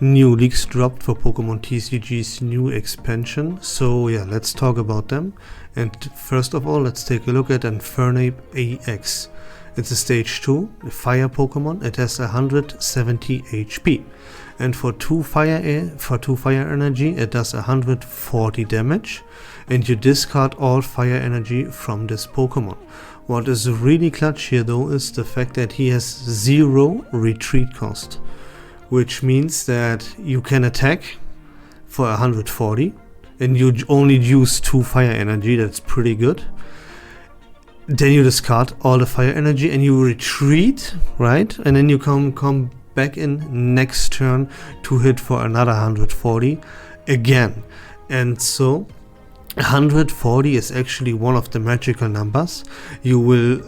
new leaks dropped for Pokemon TCG's new expansion. So yeah, let's talk about them. And first of all, let's take a look at Infernape EX. It's a stage 2 fire Pokemon. It has 170 HP. And for 2 fire energy, it does 140 damage. And you discard all fire energy from this Pokemon. What is really clutch here though is the fact that he has 0 retreat cost. Which means that you can attack for 140 and you only use 2 fire energy. That's pretty good. Then you discard all the fire energy and you retreat, right? And then you come back in next turn to hit for another 140 again. And so 140 is actually one of the magical numbers. You will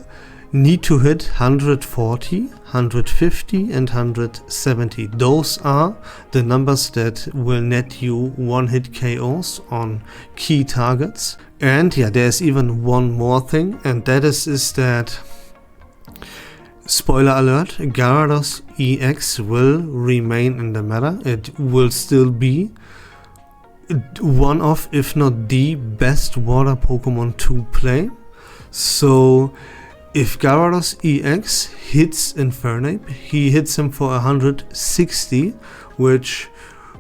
need to hit 140, 150 and 170. Those are the numbers that will net you one hit KOs on key targets. And yeah, there's even one more thing, and that is that, spoiler alert, Gyarados EX will remain in the meta. It will still be one of, if not the best water Pokemon to play. So if Gyarados EX hits Infernape, he hits him for 160, which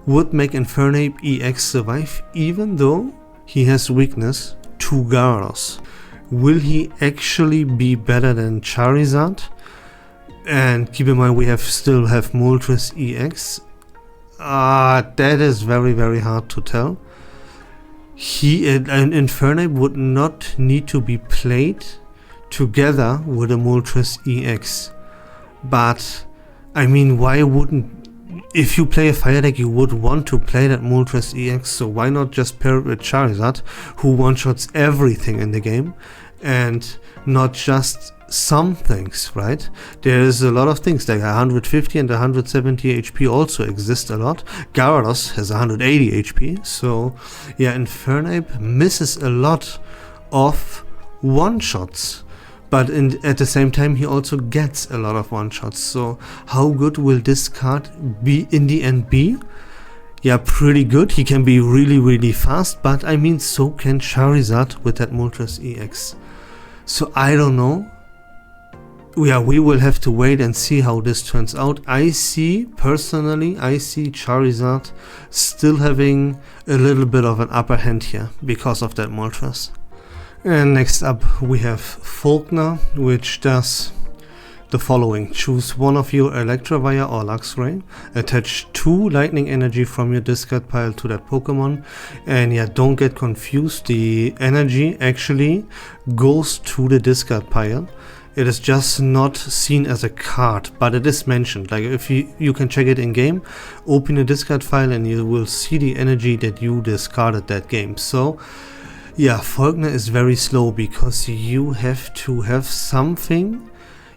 would make Infernape EX survive even though he has weakness to Gyarados. Will he actually be better than Charizard? And keep in mind we still have Moltres EX. That is very hard to tell. Infernape would not need to be played together with a Moltres EX. But I mean, why wouldn't, if you play a fire deck, you would want to play that Moltres EX, so why not just pair it with Charizard, who one-shots everything in the game, and not just some things, right? There's a lot of things, like 150 and 170 HP also exist a lot. Gyarados has 180 HP, so yeah, Infernape misses a lot of one-shots. But at the same time, he also gets a lot of one-shots. So how good will this card be in the end be? Yeah, pretty good. He can be really fast. But I mean, so can Charizard with that Moltres EX. So I don't know. Yeah, we will have to wait and see how this turns out. Personally, I see Charizard still having a little bit of an upper hand here because of that Moltres. And next up we have Faulkner, which does the following. Choose one of your Electivire or Luxray, attach 2 lightning energy from your discard pile to that Pokemon, and yeah, don't get confused, the energy actually goes to the discard pile. It is just not seen as a card, but it is mentioned. Like if you can check it in game, open a discard file and you will see the energy that you discarded that game. So yeah, Faulkner is very slow because you have to have something,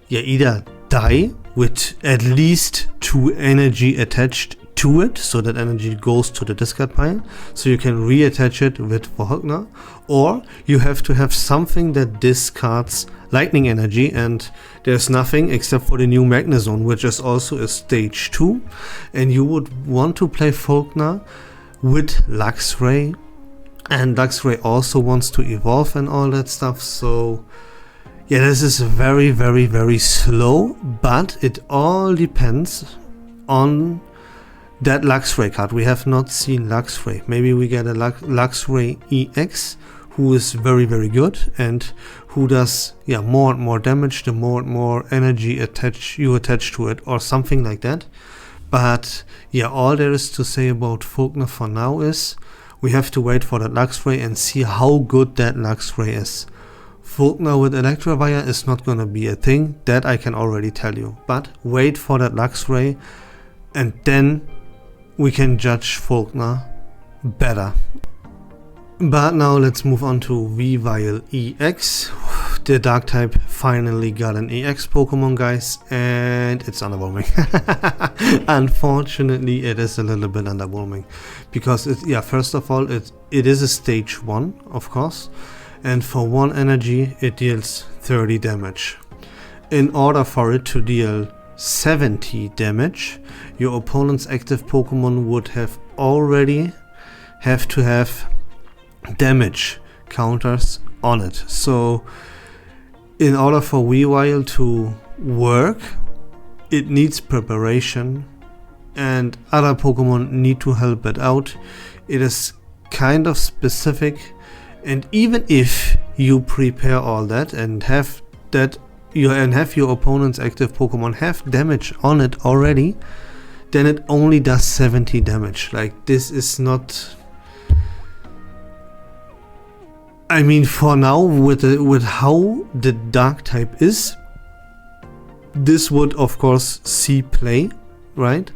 yeah, either die with at least 2 energy attached to it, so that energy goes to the discard pile, so you can reattach it with Faulkner, or you have to have something that discards lightning energy, and there's nothing except for the new Magnezone, which is also a stage 2, and you would want to play Faulkner with Luxray. And Luxray also wants to evolve and all that stuff, so yeah, this is very slow, but it all depends on that Luxray card. We have not seen Luxray. Maybe we get a Luxray EX who is very good and who does more and more damage the more and more energy you attach to it, or something like that. But yeah, all there is to say about Faulkner for now is we have to wait for that Luxray and see how good that Luxray is. Faulkner with Electivire is not gonna be a thing, that I can already tell you. But wait for that Luxray and then we can judge Faulkner better. But now let's move on to Weavile EX. The dark type finally got an EX Pokemon, guys, and it's underwhelming. Unfortunately, it is a little bit underwhelming because first of all, it is a stage 1, of course, and for 1 energy it deals 30 damage. In order for it to deal 70 damage, your opponent's active Pokemon would have already have to have damage counters on it. So in order for Weavile to work, it needs preparation, and other Pokemon need to help it out. It is kind of specific, and even if you prepare all that and have your opponent's active Pokemon have damage on it already, then it only does 70 damage. Like, this is not... I mean, for now, with how the dark type is, this would of course see play, right?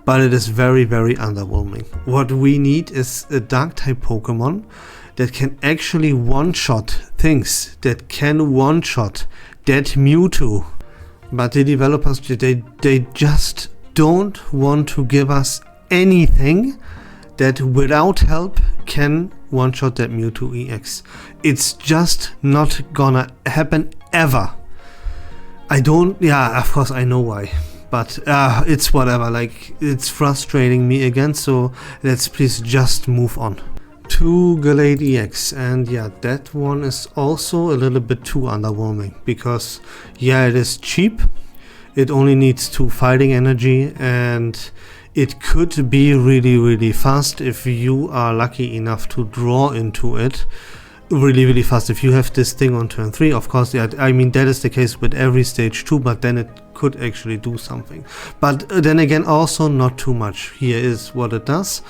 But it is very, very underwhelming. What we need is a dark type Pokemon that can actually one-shot things, that can one-shot that Mewtwo. But the developers, they just don't want to give us anything that without help can one-shot that Mewtwo EX. It's just not gonna happen ever. Of course I know why, but it's whatever. Like, it's frustrating me again, so let's please just move on to Gallade EX. And yeah, that one is also a little bit too underwhelming, because yeah, it is cheap, it only needs 2 fighting energy, and it could be really, really fast if you are lucky enough to draw into it really, really fast. If you have this thing on turn 3, of course, yeah, I mean, that is the case with every stage 2, but then it could actually do something. But then again, also not too much. Here is what it does.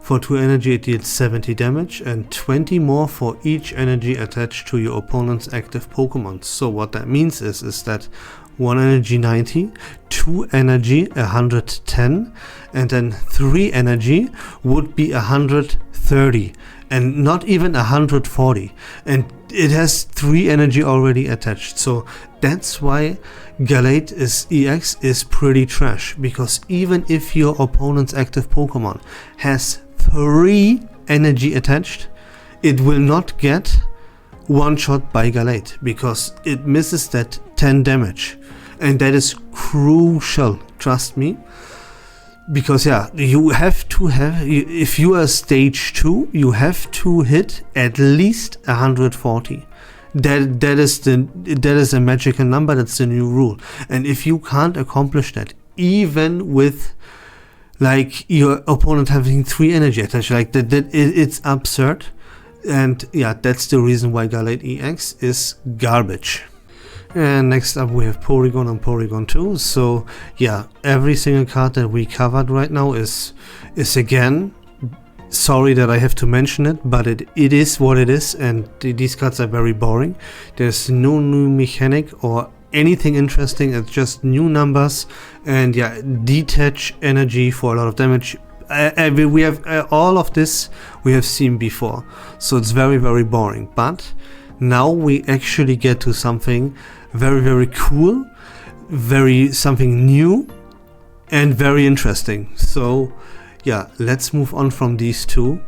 For 2 energy, it deals 70 damage and 20 more for each energy attached to your opponent's active Pokemon. So what that means is that 1 energy 90, 2 energy 110, and then 3 energy would be 130, and not even 140, and it has 3 energy already attached. So that's why Gallade EX is pretty trash, because even if your opponent's active Pokemon has 3 energy attached, it will not get one shot by Gallade, because it misses that 10 damage, and that is crucial, trust me. Because yeah, you have to have, if you are stage 2, you have to hit at least 140. That is a magical number. That's the new rule. And if you can't accomplish that, even with like your opponent having 3 energy attached, like that it's absurd. And yeah, that's the reason why Gallade EX is garbage. And next up we have Porygon and Porygon 2. So yeah, every single card that we covered right now is again, sorry that I have to mention it, but it is what it is, and these cards are very boring. There's no new mechanic or anything interesting. It's just new numbers and yeah, detach energy for a lot of damage. We have all of this we have seen before, so it's very, very boring. But now we actually get to something very, very cool, something new and very interesting. So yeah, let's move on from these two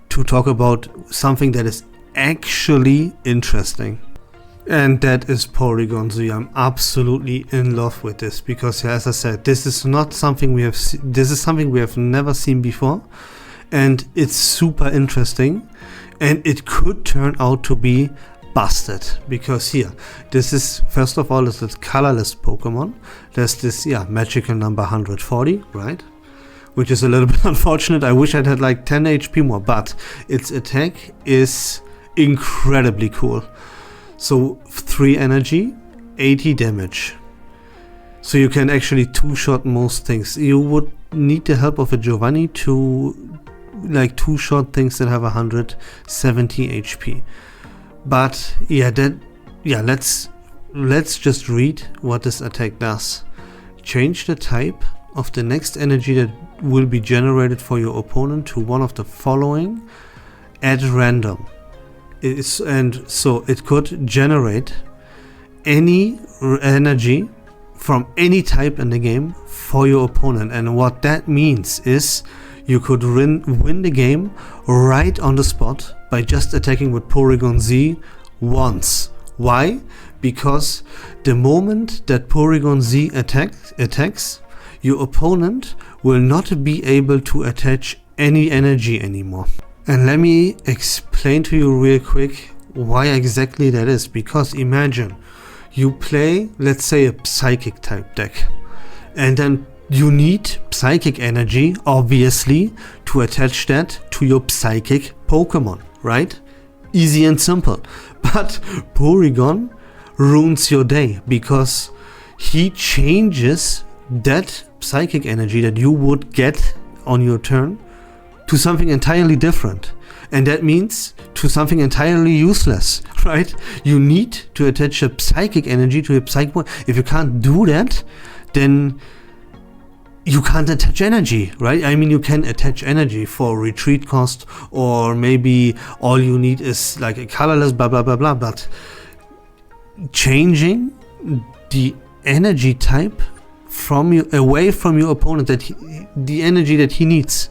to talk about something that is actually interesting, and that is Porygon Z. I'm absolutely in love with this, because as I said, this is not something we have this is something we have never seen before, and it's super interesting, and it could turn out to be busted, because here, this is, first of all, this is colorless Pokemon. There's this magical number 140, right? Which is a little bit unfortunate. I wish I'd had like 10 HP more, but its attack is incredibly cool. So 3 energy, 80 damage. So you can actually 2-shot most things. You would need the help of a Giovanni to like 2-shot things that have 170 HP. But let's just read what this attack does. Change the type of the next energy that will be generated for your opponent to one of the following at random. And so it could generate any energy from any type in the game for your opponent. And what that means is you could win the game right on the spot by just attacking with Porygon Z once Why? Because the moment that Porygon Z attacks, your opponent will not be able to attach any energy anymore. And let me explain to you real quick why exactly that is. Because imagine you play, let's say, a Psychic type deck, and then you need Psychic energy, obviously, to attach that to your Psychic Pokemon, right? Easy and simple. But Porygon ruins your day because he changes that Psychic energy that you would get on your turn to something entirely different. And that means to something entirely useless, right? You need to attach a Psychic energy to a Psychic. If you can't do that, then you can't attach energy, right? I mean, you can attach energy for retreat cost, or maybe all you need is like a colorless blah blah blah blah, but changing the energy type from you, away from your opponent, that the energy that he needs,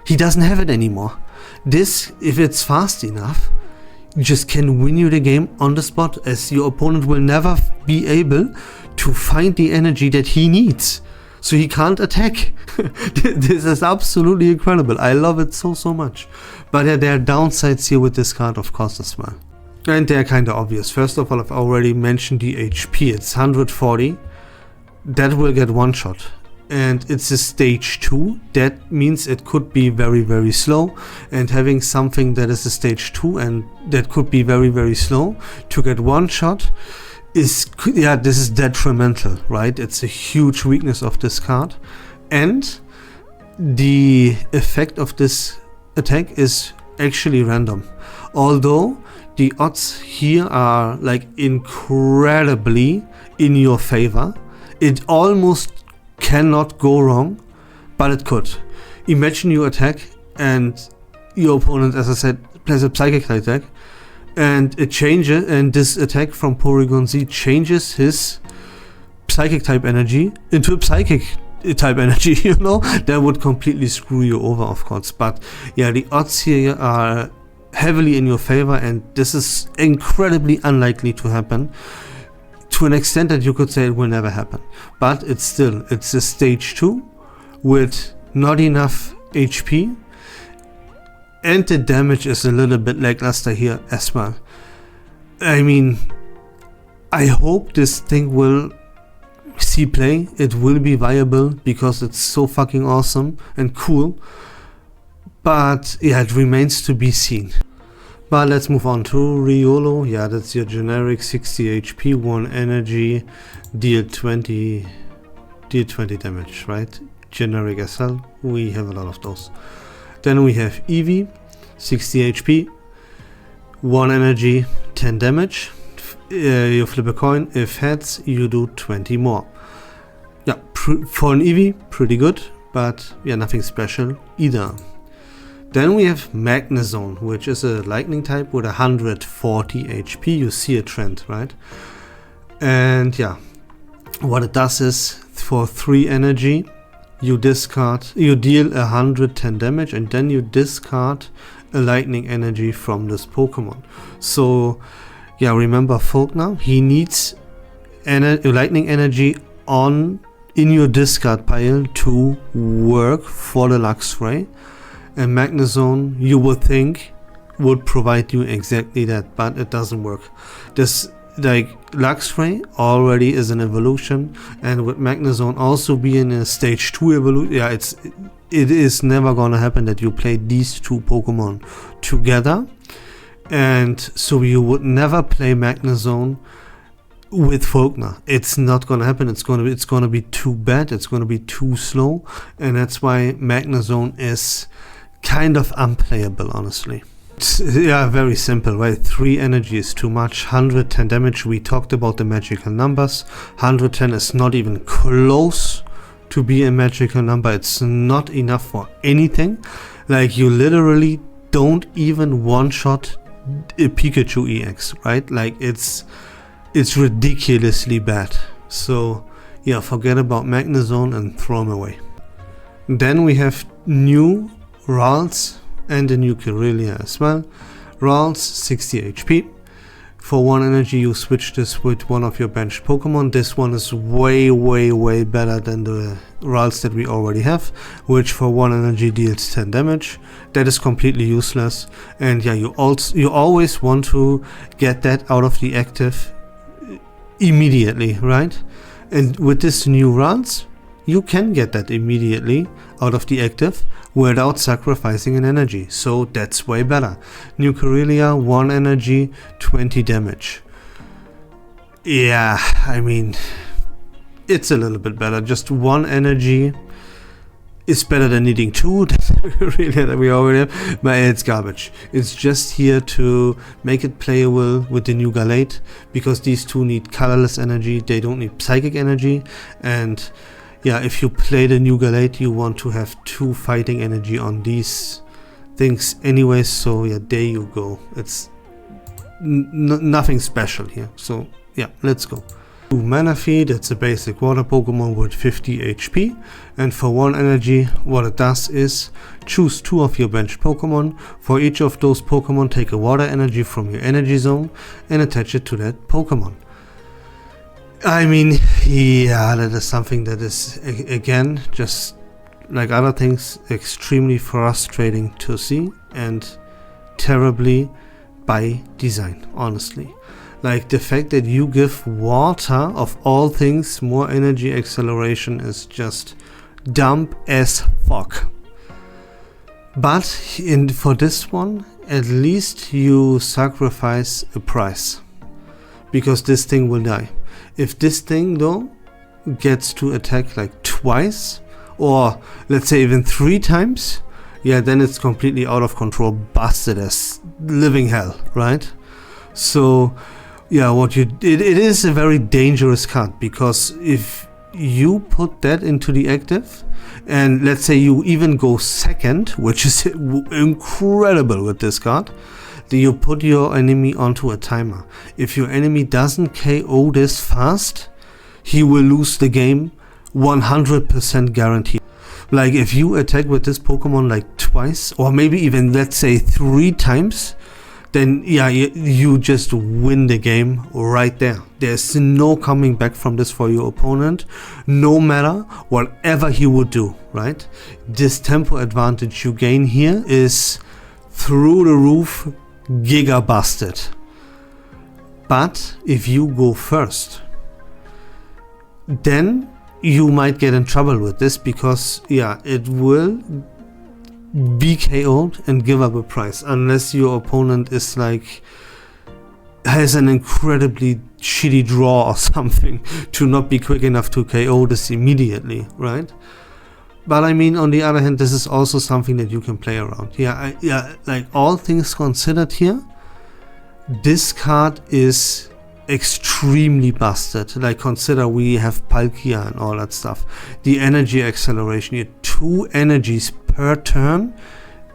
he doesn't have it anymore. This, if it's fast enough, just can win you the game on the spot, as your opponent will never be able to find the energy that he needs. So he can't attack. This is absolutely incredible. I love it so much. But yeah, there are downsides here with this card, of course, as well. And they're kind of obvious. First of all, I've already mentioned the HP. It's 140. That will get one shot. And it's a stage 2. That means it could be very slow. And having something that is a stage 2 and that could be very slow to get one shot is, yeah, this is detrimental, right? It's a huge weakness of this card. And the effect of this attack is actually random. Although the odds here are like incredibly in your favor. It almost cannot go wrong, but it could. Imagine you attack and your opponent, as I said, plays a Psychic type deck, and it changes, and this attack from Porygon Z changes his Psychic type energy into a Psychic type energy, you know? That would completely screw you over, of course. But yeah, the odds here are heavily in your favor, and this is incredibly unlikely to happen, to an extent that you could say it will never happen. But it's a stage 2 with not enough HP, and the damage is a little bit lackluster here as well. I mean, I hope this thing will see play. It will be viable because it's so fucking awesome and cool. But yeah, it remains to be seen. But let's move on to Riolo. Yeah, that's your generic 60 HP, 1 energy, deal 20 damage, right? Generic SL, we have a lot of those. Then we have Eevee, 60 HP, 1 energy, 10 damage. You flip a coin, if heads, you do 20 more. Yeah, for an Eevee, pretty good, but yeah, nothing special either. Then we have Magnezone, which is a lightning type with 140 HP. You see a trend, right? And yeah, what it does is, for 3 energy, you deal 110 damage, and then you discard a lightning energy from this Pokemon. So yeah, remember Faulkner, he needs lightning energy in your discard pile to work for the Luxray. And Magnezone, you would think, would provide you exactly that, but it doesn't work. This, like, Luxray already is an evolution, and with Magnezone also being a stage 2 evolution, yeah, it is never gonna happen that you play these two Pokemon together. And so you would never play Magnezone with Faulkner. It's not gonna happen. It's gonna be too bad. It's gonna be too slow, and that's why Magnezone is kind of unplayable, honestly. Yeah, very simple, right? 3 energy is too much. 110 damage, we talked about the magical numbers. 110 is not even close to be a magical number. It's not enough for anything. Like, you literally don't even one-shot a Pikachu EX, right? Like, it's ridiculously bad. So yeah, forget about Magnezone and throw them away. Then we have new Ralts and a new Kirlia as well. Ralts, 60 HP, For 1 energy you switch this with one of your benched Pokemon. This one is way better than the Ralts that we already have, which for 1 energy deals 10 damage. That is completely useless, and yeah, you always want to get that out of the active immediately, right? And with this new Ralts, you can get that immediately out of the active without sacrificing an energy, so that's way better. New Corellia, 1 energy, 20 damage. Yeah, I mean, it's a little bit better. Just 1 energy is better than needing 2 that we already have, but it's garbage. It's just here to make it playable with the new Galate, because these two need colorless energy, they don't need psychic energy, and yeah, if you play the new Galate, you want to have 2 fighting energy on these things anyways, so yeah, there you go. It's nothing special here, so yeah, let's go. 2 Manaphy, that's a basic water Pokemon with 50 HP, and for 1 energy, what it does is choose 2 of your benched Pokemon. For each of those Pokemon, take a water energy from your energy zone and attach it to that Pokemon. I mean, yeah, that is something that is, again, just like other things, extremely frustrating to see and terribly by design, honestly. Like the fact that you give water, of all things, more energy acceleration is just dumb as fuck. But for this one, at least you sacrifice a price, because this thing will die. If this thing though gets to attack like twice, or let's say even 3 times, yeah, then it's completely out of control, busted as living hell, right? So yeah, it is a very dangerous card, because if you put that into the active, and let's say you even go second, which is incredible with this card, you put your enemy onto a timer. If your enemy doesn't KO this fast, he will lose the game 100% guaranteed. Like if you attack with this Pokemon like twice, or maybe even let's say 3 times, then yeah, you just win the game right there. There's no coming back from this for your opponent, no matter whatever he would do, right? This tempo advantage you gain here is through the roof, giga busted. But if you go first, then you might get in trouble with this, because yeah, it will be KO'd and give up a prize, unless your opponent is like has an incredibly shitty draw or something to not be quick enough to KO this immediately, right? But I mean, on the other hand, this is also something that you can play around. Yeah, like all things considered here, this card is extremely busted. Like consider we have Palkia and all that stuff. The energy acceleration, you 2 energies per turn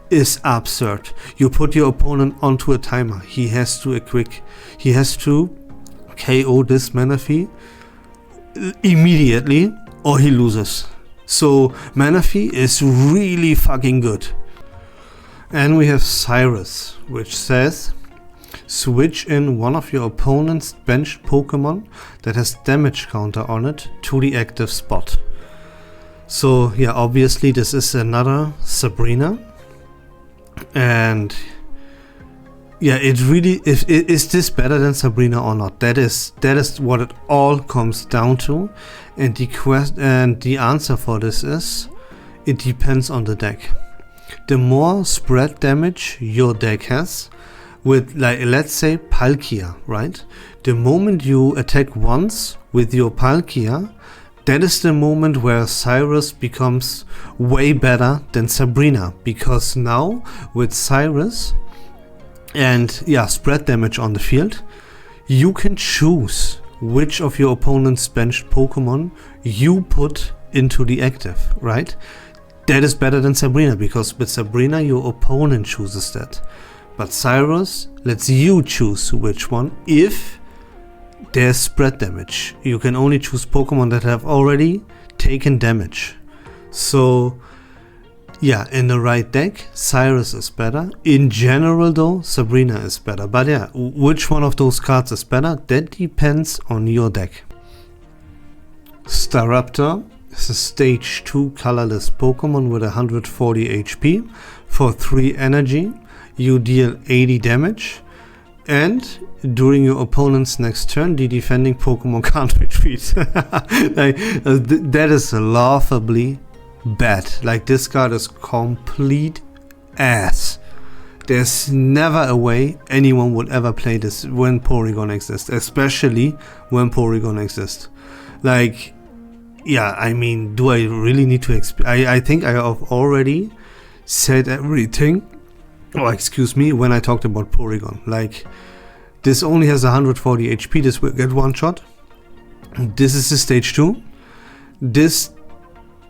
is absurd. You put your opponent onto a timer. He has to KO this Manaphy immediately, or he loses. So Manaphy is really fucking good. And we have Cyrus, which says switch in one of your opponent's benched Pokemon that has damage counter on it to the active spot. So yeah, obviously this is another Sabrina, and yeah, it really is this better than Sabrina or not? That is what it all comes down to, and the answer for this is it depends on the deck. The more spread damage your deck has, with like let's say Palkia, right? The moment you attack once with your Palkia, that is the moment where Cyrus becomes way better than Sabrina, because now with Cyrus and yeah, spread damage on the field, you can choose which of your opponent's benched Pokemon you put into the active, right? That is better than Sabrina, because with Sabrina your opponent chooses that. But Cyrus lets you choose which one if there's spread damage. You can only choose Pokemon that have already taken damage. So Yeah, in the right deck, Cyrus is better. In general though, Sabrina is better. But yeah, which one of those cards is better? That depends on your deck. Staraptor is a stage 2 colorless Pokemon with 140 HP. For 3 energy, you deal 80 damage. And during your opponent's next turn, the defending Pokemon can't retreat. Like, that is laughably bad. Like, this card is complete ass. There's never a way anyone would ever play this when Porygon exists, especially when Porygon exists. Like, yeah, I mean, do I really need to I think I have already said everything. Oh, excuse me, when I talked about Porygon. Like, this only has 140 HP, this will get one shot. This is the stage 2. This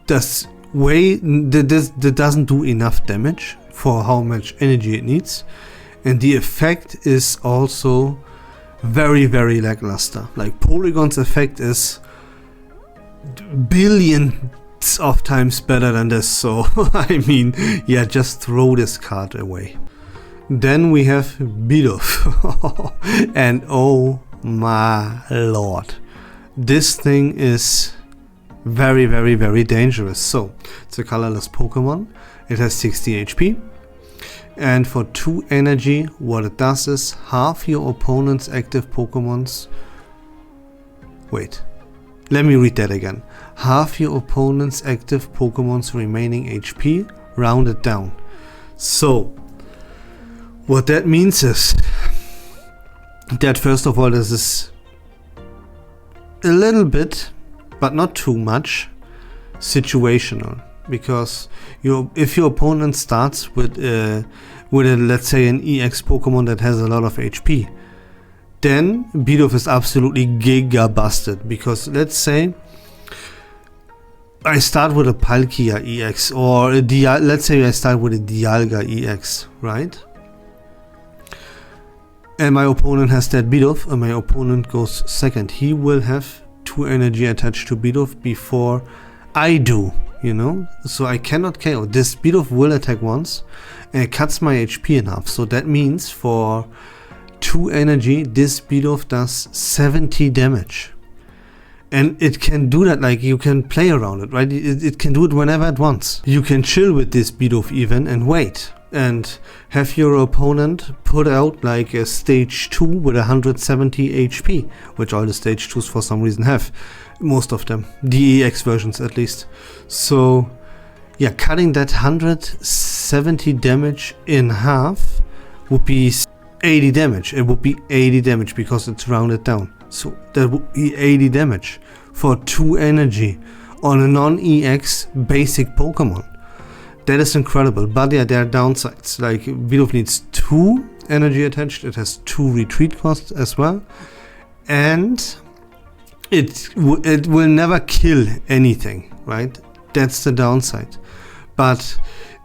doesn't do enough damage for how much energy it needs. And the effect is also very, very lackluster. Like, Porygon's effect is billions of times better than this, so I mean, yeah, just throw this card away. Then we have Bidoof. And oh my lord, this thing is very, very, very dangerous. So it's a colorless Pokemon, it has 60 HP, and for 2 energy what it does is half your opponent's active Pokemon's let me read that again. Half your opponent's active Pokemon's remaining HP, rounded down. So, what that means is that first of all, this is a little bit, but not too much, situational. Because if your opponent starts with let's say an EX Pokemon that has a lot of HP, then Bidoof is absolutely giga busted. Because let's say I start with a Palkia EX, or let's say I start with a Dialga EX, right? And my opponent has that Bidoof, and my opponent goes second. He will have 2 energy attached to Bidoof before I do, you know? So I cannot KO. This Bidoof will attack once, and it cuts my HP in half. So that means for 2 energy, this Bidoof does 70 damage. And it can do that, like, you can play around it, right? It can do it whenever it wants. You can chill with this Bidoof even and wait. And have your opponent put out like a stage 2 with 170 HP, which all the stage 2s for some reason have. Most of them. The EX versions at least. So, yeah, cutting that 170 damage in half would be 80 damage. It would be 80 damage because it's rounded down. So that would be 80 damage for 2 energy on a non-EX basic Pokemon. That is incredible. But yeah, there are downsides. Like, Bidoof needs 2 energy attached. It has 2 retreat costs as well. And it will never kill anything, right? That's the downside. But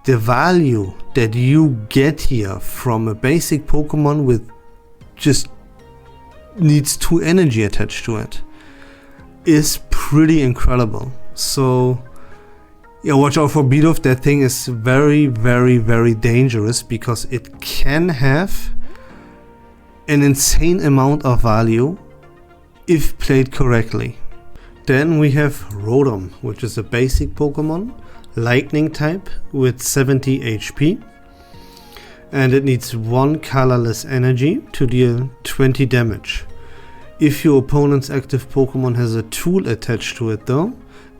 the value that you get here from a basic Pokemon with just needs 2 energy attached to it is pretty incredible. So yeah, watch out for Bidoof. That thing is very, very, very dangerous because it can have an insane amount of value if played correctly. Then we have Rotom, which is a basic Pokemon, lightning type with 70 HP, and it needs 1 colorless energy to deal 20 damage. If your opponent's active Pokemon has a tool attached to it though,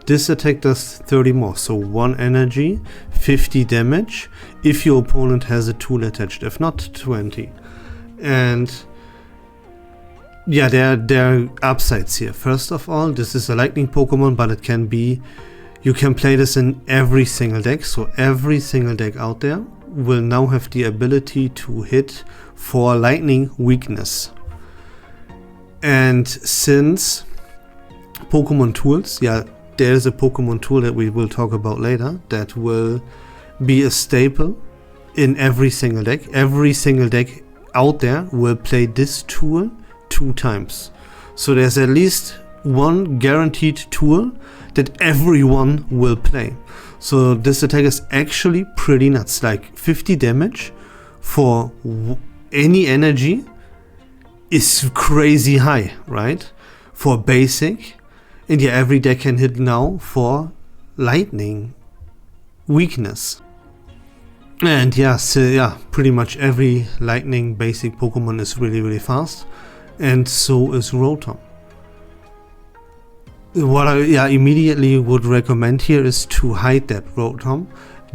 this attack does 30 more, so 1 energy, 50 damage if your opponent has a tool attached, if not 20. And yeah, there are upsides here. First of all, this is a lightning Pokemon, but it can be, you can play this in every single deck, so every single deck out there will now have the ability to hit for lightning weakness. And since Pokemon tools, yeah, there's a Pokemon tool that we will talk about later that will be a staple in every single deck. Every single deck out there will play this tool 2 times. So there's at least 1 guaranteed tool that everyone will play. So this attack is actually pretty nuts, like 50 damage for any energy is crazy high, right? For basic, and yeah, every deck can hit now for lightning weakness. And yeah, so yeah, pretty much every lightning basic Pokemon is really fast, and so is Rotom. What I immediately would recommend here is to hide that Rotom.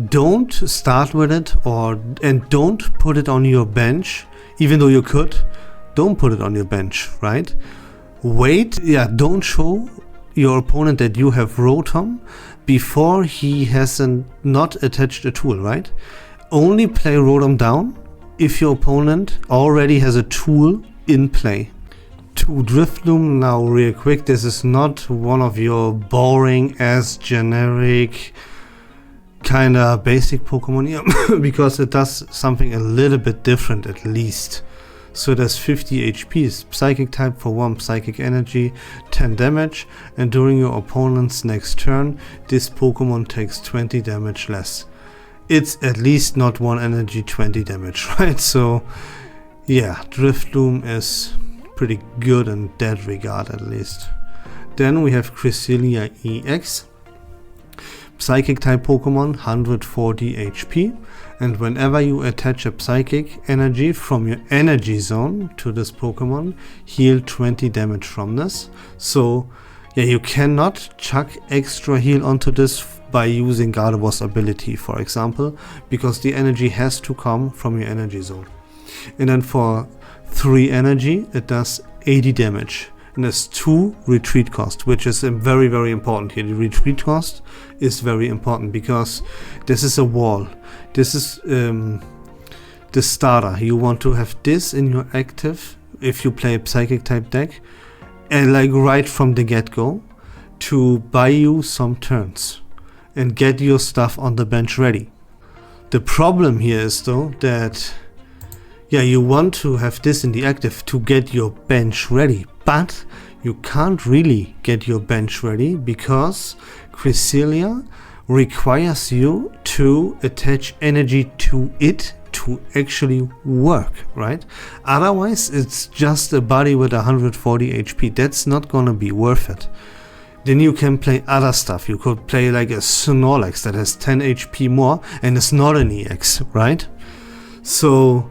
Don't start with it, and don't put it on your bench, even though you could. Don't put it on your bench, right? Wait, don't show your opponent that you have Rotom before he hasn't not attached a tool, right? Only play Rotom down if your opponent already has a tool in play. To Drifloon now real quick, this is not one of your boring ass generic kinda basic Pokemon here, because it does something a little bit different at least. So it has 50 HP, Psychic type for 1 Psychic Energy, 10 damage, and during your opponent's next turn, this Pokemon takes 20 damage less. It's at least not 1 energy 20 damage, right? So yeah, Drifloon is pretty good in that regard at least. Then we have Cresselia EX, Psychic type Pokemon, 140 HP, and whenever you attach a Psychic energy from your energy zone to this Pokemon, heal 20 damage from this. So yeah, you cannot chuck extra heal onto this by using Gardevoir's ability, for example, because the energy has to come from your energy zone. And then for 3 energy, it does 80 damage. And there's 2 retreat cost, which is very important here. The retreat cost is very important because this is a wall. This is the starter. You want to have this in your active if you play a Psychic type deck, and like right from the get-go, to buy you some turns and get your stuff on the bench ready. The problem here is though that you want to have this in the active to get your bench ready, but you can't really get your bench ready because Cresselia requires you to attach energy to it to actually work, right? Otherwise it's just a body with 140 HP. That's not gonna be worth it. Then you can play other stuff. You could play like a Snorlax that has 10 HP more and is not an EX, right? So,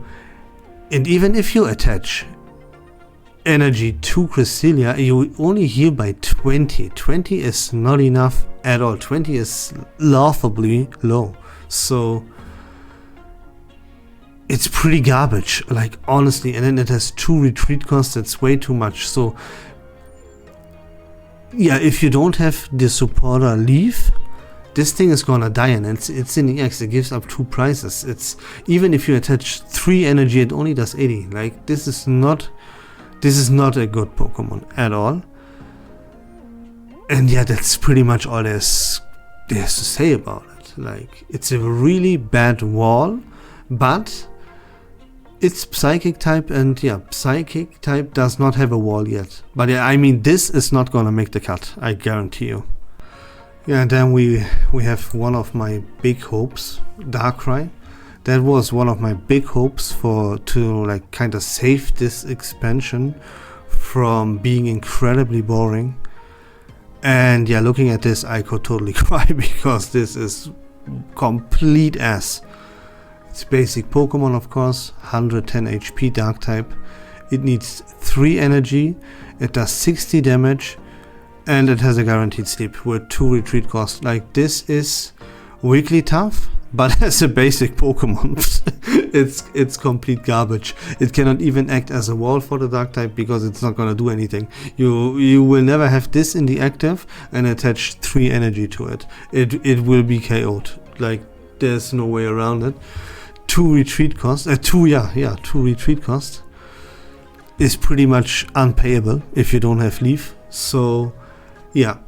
and even if you attach energy to Cresselia, you only heal by 20. 20 is not enough at all. 20 is laughably low. So it's pretty garbage, like honestly. And then it has 2 retreat costs. That's way too much. So yeah, if you don't have the supporter Leaf, this thing is gonna die, and it's in EX. It gives up 2 prizes. It's even if you attach 3 energy, it only does 80. Like this is not a good Pokemon at all. And yeah, that's pretty much all there's to say about it. Like it's a really bad wall, but it's Psychic type, and yeah, Psychic type does not have a wall yet. But yeah, I mean, this is not gonna make the cut, I guarantee you. Yeah, and then we have one of my big hopes, Darkrai. That was one of my big hopes to like kind of save this expansion from being incredibly boring. And yeah, looking at this, I could totally cry because this is complete ass. It's basic Pokemon, of course, 110 HP Dark type. It needs 3 energy, it does 60 damage, and it has a guaranteed sleep with 2 retreat costs. Like this is weakly tough, but as a basic Pokemon, it's complete garbage. It cannot even act as a wall for the Dark type because it's not gonna do anything. You will never have this in the active and attach 3 energy to it. It will be KO'd. Like there's no way around it. 2 retreat costs, 2 retreat costs is pretty much unpayable if you don't have Leaf. So yeah,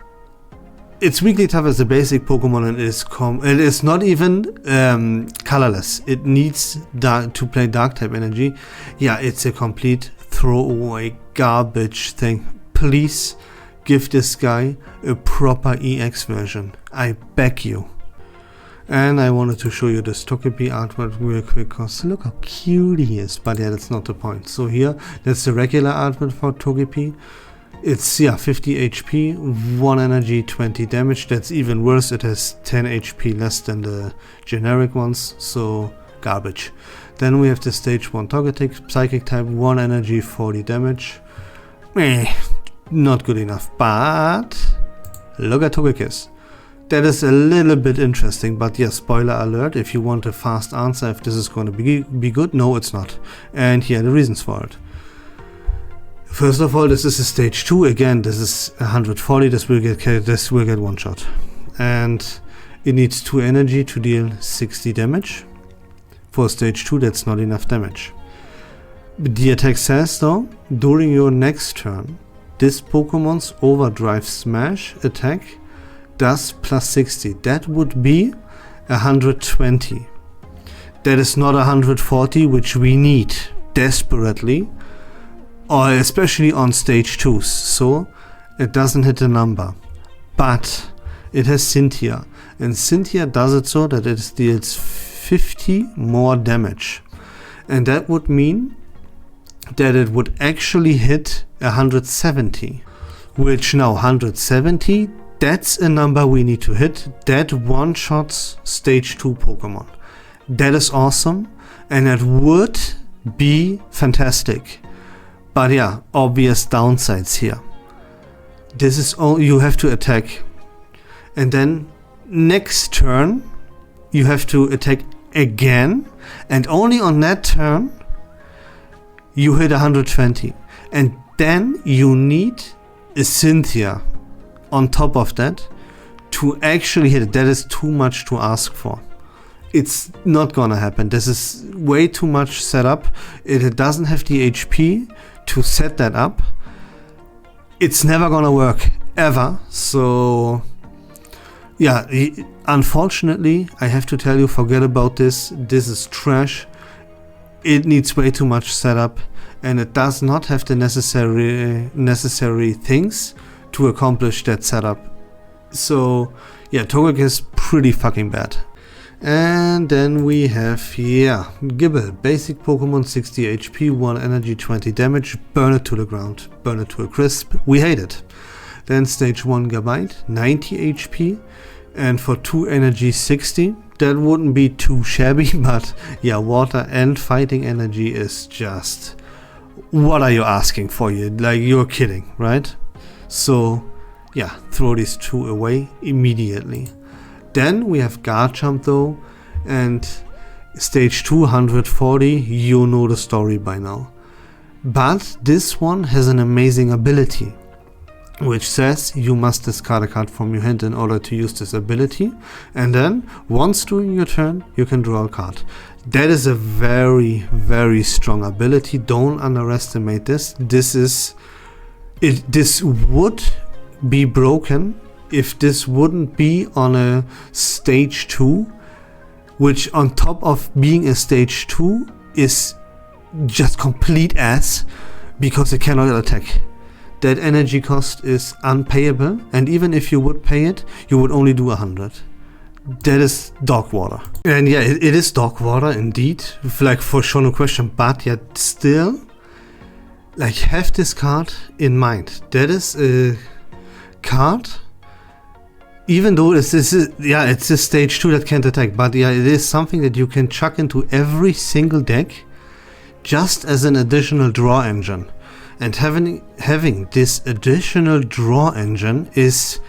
it's weakly tough as a basic Pokemon, and it is not even colorless. It needs to play Dark type energy. Yeah, it's a complete throwaway garbage thing. Please give this guy a proper EX version, I beg you. And I wanted to show you this Togepi artwork real quick, because look how cute he is. But yeah, that's not the point. So here, that's the regular artwork for Togepi. It's 50 HP, 1 energy, 20 damage. That's even worse. It has 10 HP less than the generic ones, so garbage. Then we have the stage 1 Togetic, Psychic type, 1 energy, 40 damage. Not good enough, but look at Togekiss. That is a little bit interesting, but yeah, spoiler alert, if you want a fast answer if this is going to be good, no it's not. And here are the reasons for it. First of all, this is a stage 2, again this is 140, this will get one shot. And it needs 2 energy to deal 60 damage. For stage 2 that's not enough damage. The attack says though, during your next turn, this Pokemon's Overdrive Smash attack does plus 60. That would be 120. That is not 140, which we need desperately, or especially on stage 2s, so it doesn't hit the number. But it has Cynthia, and Cynthia does it so that it deals 50 more damage. And that would mean that it would actually hit 170. Which now 170, that's a number we need to hit. That one-shots stage 2 Pokemon. That is awesome, and that would be fantastic. But yeah, obvious downsides here. This is all you have to attack. And then next turn you have to attack again, and only on that turn you hit 120. And then you need a Cynthia on top of that to actually hit it. That is too much to ask for. It's not gonna happen. This is way too much setup. It doesn't have the HP to set that up. It's never gonna work ever. So yeah, unfortunately I have to tell you, forget about this. This is trash. It needs way too much setup, and it does not have the necessary things to accomplish that setup. So yeah, Togekiss is pretty fucking bad. And then we have Gible, basic Pokemon, 60 HP, 1 energy, 20 damage, burn it to the ground, burn it to a crisp, we hate it. Then stage 1 Gabite, 90 HP, and for 2 energy 60, that wouldn't be too shabby, but yeah, water and fighting energy is just, what are you asking for? You like, you're kidding, right? So yeah, throw these 2 away immediately. Then we have Garchomp though, and stage 240, you know the story by now. But this one has an amazing ability, which says you must discard a card from your hand in order to use this ability, and then once during your turn you can draw a card. That is a very, very strong ability. Don't underestimate this. This would be broken if this wouldn't be on a stage 2, which on top of being a stage 2 is just complete ass because it cannot attack. That energy cost is unpayable, and even if you would pay it, you would only do 100. That is dog water. And yeah, it is dog water indeed, like for sure, no question, but yet still, like, have this card in mind. That is a card, even though it's a stage 2 that can't attack, but yeah, it is something that you can chuck into every single deck just as an additional draw engine. And having this additional draw engine is,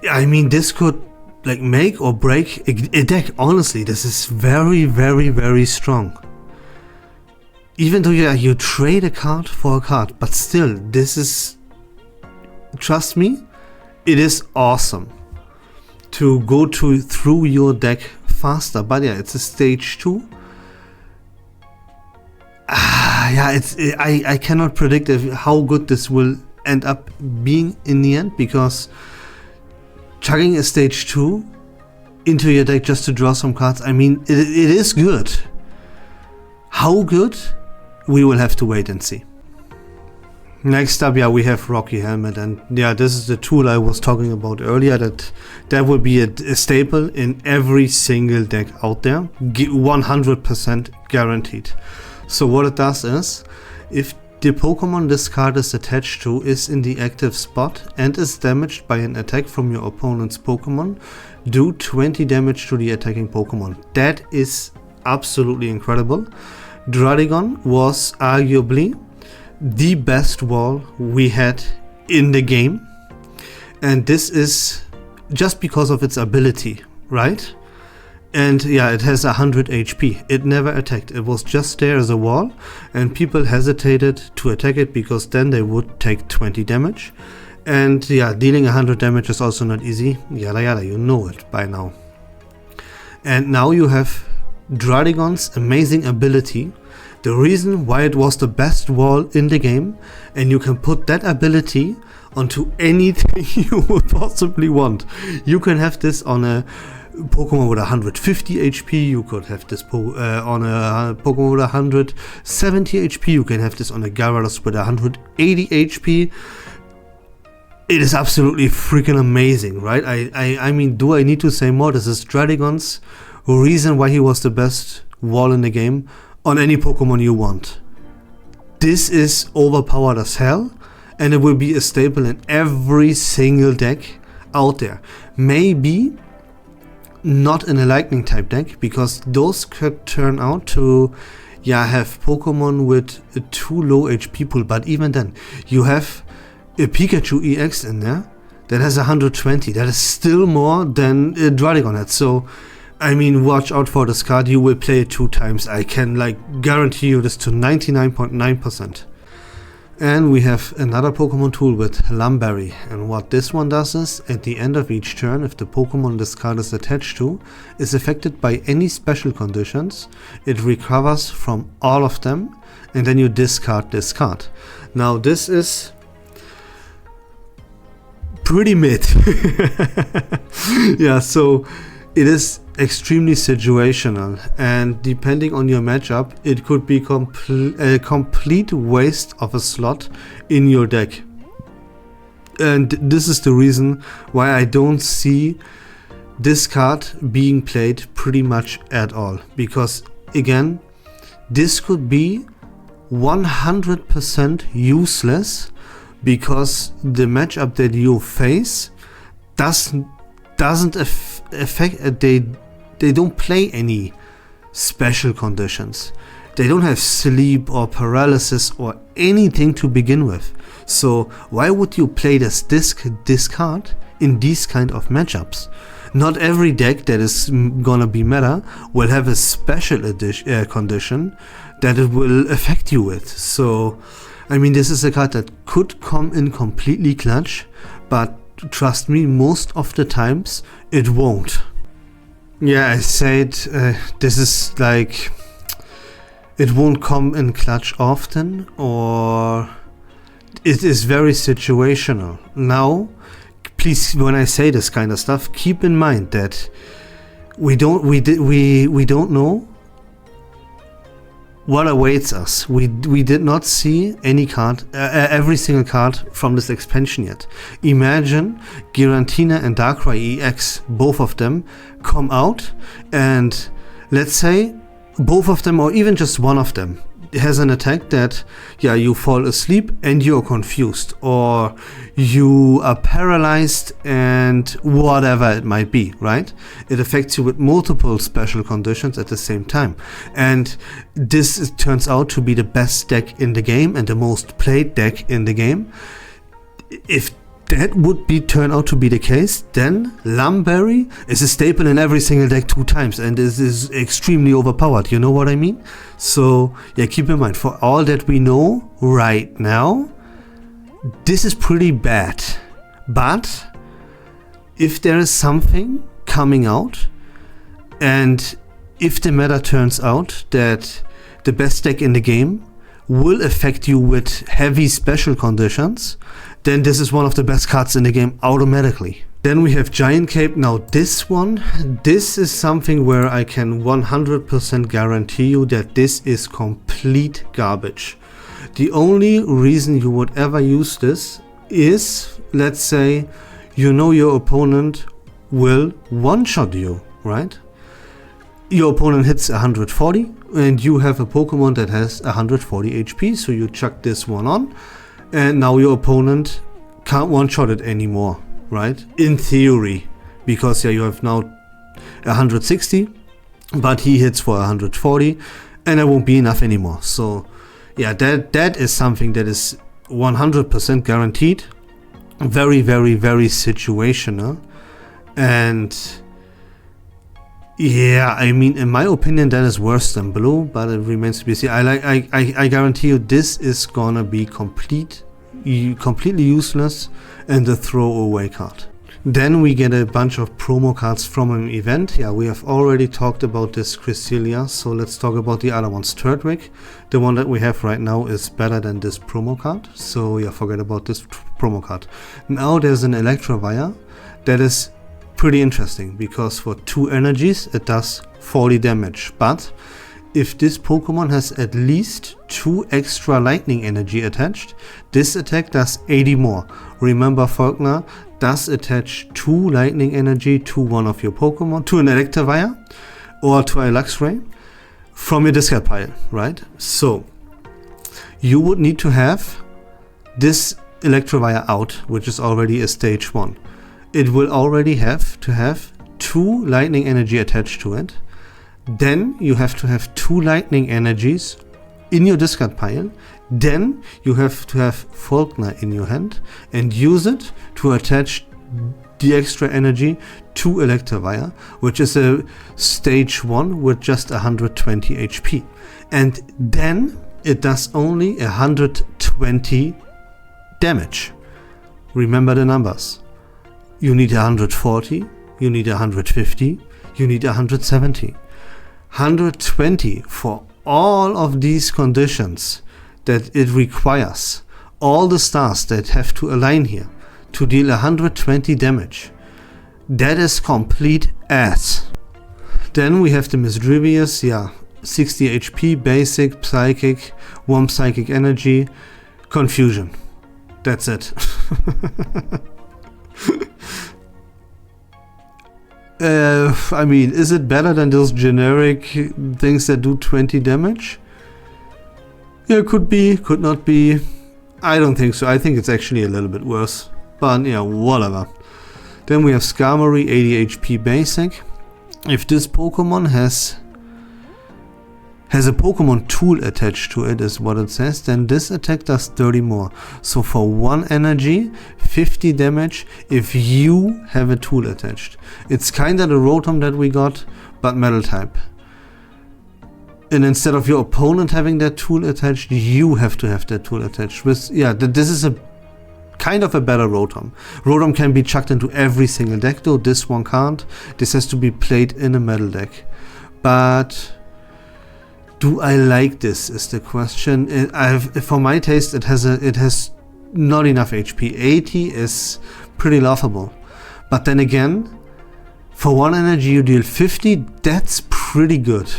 I mean, this could like make or break a deck. Honestly, this is very, very, very strong. Even though you trade a card for a card, but still, this is, trust me, it is awesome to go through your deck faster. But yeah, it's a stage 2. I cannot predict how good this will end up being in the end, because chugging a stage 2 into your deck just to draw some cards, I mean, it is good. How good? We will have to wait and see. Next up, yeah, we have Rocky Helmet, and yeah, this is the tool I was talking about earlier, that will be a staple in every single deck out there, 100% guaranteed. So what it does is, if the Pokemon this card is attached to is in the active spot and is damaged by an attack from your opponent's Pokemon, do 20 damage to the attacking Pokemon. That is absolutely incredible. Druddigon was arguably the best wall we had in the game, and this is just because of its ability, right? And yeah, it has 100 HP. It never attacked. It was just there as a wall, and people hesitated to attack it because then they would take 20 damage. And yeah, dealing 100 damage is also not easy. Yada yada, you know it by now. And now you have Druddigon's amazing ability, the reason why it was the best wall in the game, and you can put that ability onto anything you would possibly want. You can have this on a Pokemon with 150 HP, you could have this on a Pokemon with 170 HP, you can have this on a Gyarados with 180 HP. It is absolutely freaking amazing, right? I mean, do I need to say more? This is Druddigon's reason why he was the best wall in the game on any Pokemon you want. This is overpowered as hell, and it will be a staple in every single deck out there. Maybe not in a lightning type deck, because those could turn out to have Pokemon with a too low HP pool, but even then, you have a Pikachu EX in there that has 120. That is still more than Druddigon had. So I mean, watch out for this card. You will play it 2 times. I can guarantee you this to 99.9%. And we have another Pokemon tool with Lumberry, and what this one does is, at the end of each turn, if the Pokemon this card is attached to is affected by any special conditions, it recovers from all of them, and then you discard this card. Now this is pretty mid. Yeah, so it is extremely situational, and depending on your matchup, it could be a complete waste of a slot in your deck. And this is the reason why I don't see this card being played pretty much at all. Because again, this could be 100% useless, because the matchup that you face doesn't affect they don't play any special conditions. They don't have sleep or paralysis or anything to begin with. So why would you play this card in these kind of matchups? Not every deck that is gonna be meta will have a special condition that it will affect you with. So I mean, this is a card that could come in completely clutch, but trust me, most of the times it won't. Yeah, I said this is it won't come in clutch often, or it is very situational. Now, please, when I say this kind of stuff, keep in mind that we don't know what awaits us. We did not see any card, every single card from this expansion yet. Imagine Giratina and Darkrai EX, both of them come out, and let's say both of them, or even just one of them, has an attack that, you fall asleep and you're confused, or you are paralyzed, and whatever it might be, right? It affects you with multiple special conditions at the same time. And this turns out to be the best deck in the game and the most played deck in the game. If that would turn out to be the case, then Lumberry is a staple in every single deck 2 times, and this is extremely overpowered, you know what I mean? So keep in mind, for all that we know right now, this is pretty bad. But if there is something coming out, and if the meta turns out that the best deck in the game will affect you with heavy special conditions, then this is one of the best cards in the game automatically. Then we have Giant Cape. Now this is something where I can 100% guarantee you that this is complete garbage. The only reason you would ever use this is, let's say, you know your opponent will one-shot you, right? Your opponent hits 140 and you have a Pokemon that has 140 HP, so you chuck this one on and now your opponent can't one-shot it anymore, right? In theory, because yeah, you have now 160, but he hits for 140 and it won't be enough anymore. So yeah, that is something that is 100% guaranteed. Very, very, very situational. And yeah, I mean, in my opinion, that is worse than blue, but it remains to be seen. I guarantee you this is gonna be completely useless and a throwaway card. Then we get a bunch of promo cards from an event. Yeah, we have already talked about this Cresselia, so let's talk about the other ones. Turtwig, the one that we have right now, is better than this promo card, so yeah, forget about this promo card. Now there's an Electivire that is pretty interesting, because for 2 energies it does 40 damage, but if this Pokemon has at least 2 extra lightning energy attached, this attack does 80 more. Remember, Faulkner does attach 2 lightning energy to one of your Pokemon, to an Electivire or to a Luxray from your discard pile, right? So you would need to have this Electivire out, which is already a stage 1. It will already have to have 2 lightning energy attached to it. Then you have to have 2 lightning energies in your discard pile. Then you have to have Faulkner in your hand and use it to attach the extra energy to Electivire, which is a stage 1 with just 120 HP. And then it does only 120 damage. Remember the numbers. You need 140, you need 150, you need 170. 120 for all of these conditions that it requires, all the stars that have to align here to deal 120 damage. That is complete ass. Then we have the Misdrevious, yeah, 60 HP, basic, psychic, 1 psychic energy, confusion. That's it. I mean, is it better than those generic things that do 20 damage? Yeah, could be, could not be. I don't think so. I think it's actually a little bit worse. But yeah, whatever. Then we have Skarmory, 80 HP basic. If this Pokemon has a Pokemon tool attached to it, is what it says, then this attack does 30 more. So for 1 energy, 50 damage if you have a tool attached. It's kinda the Rotom that we got, but metal type. And instead of your opponent having that tool attached, you have to have that tool attached. Yeah, this is a kind of a better Rotom. Rotom can be chucked into every single deck though, this one can't. This has to be played in a metal deck. But do I like this is the question. For my taste, it has not enough HP. 80 is pretty laughable. But then again, for 1 energy you deal 50, that's pretty good.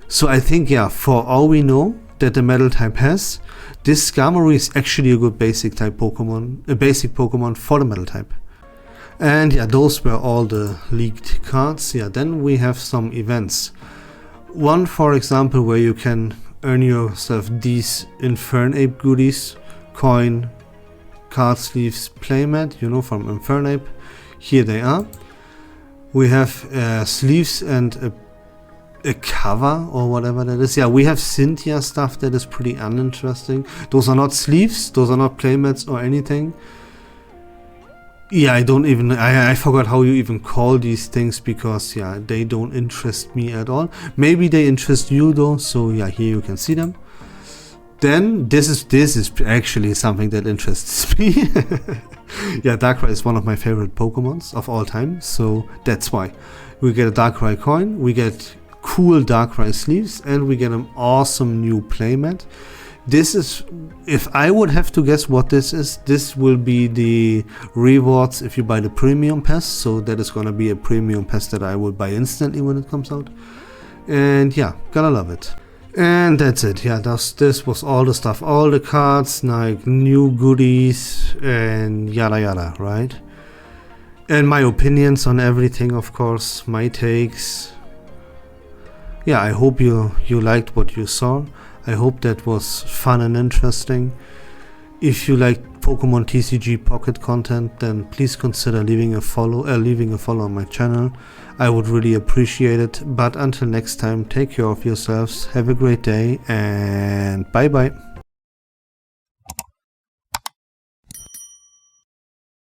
So I think, yeah, for all we know that the metal type has, this Skarmory is actually a good basic type Pokemon, a basic Pokemon for the metal type. And yeah, those were all the leaked cards. Yeah, then we have some events. One, for example, where you can earn yourself these Infernape goodies, coin, card sleeves, playmat, you know, from Infernape. Here they are. We have sleeves and a cover or whatever that is. Yeah, we have Cynthia stuff that is pretty uninteresting. Those are not sleeves, those are not playmats or anything. Yeah, I forgot how you even call these things, because yeah, they don't interest me at all. Maybe they interest you though, so yeah, here you can see them. Then this is actually something that interests me. Yeah, Darkrai is one of my favorite Pokemons of all time, so that's why. We get a Darkrai coin, we get cool Darkrai sleeves, and we get an awesome new playmat. This is, if I would have to guess what this is, this will be the rewards if you buy the premium pass. So that is gonna be a premium pass that I will buy instantly when it comes out. And yeah, gotta love it. And that's it. Yeah, this was all the stuff, all the cards, like new goodies and yada yada, right? And my opinions on everything, of course, my takes. Yeah, I hope you liked what you saw. I hope that was fun and interesting. If you like Pokemon TCG Pocket content, then please consider leaving a follow on my channel. I would really appreciate it. But until next time, take care of yourselves, have a great day, and bye bye.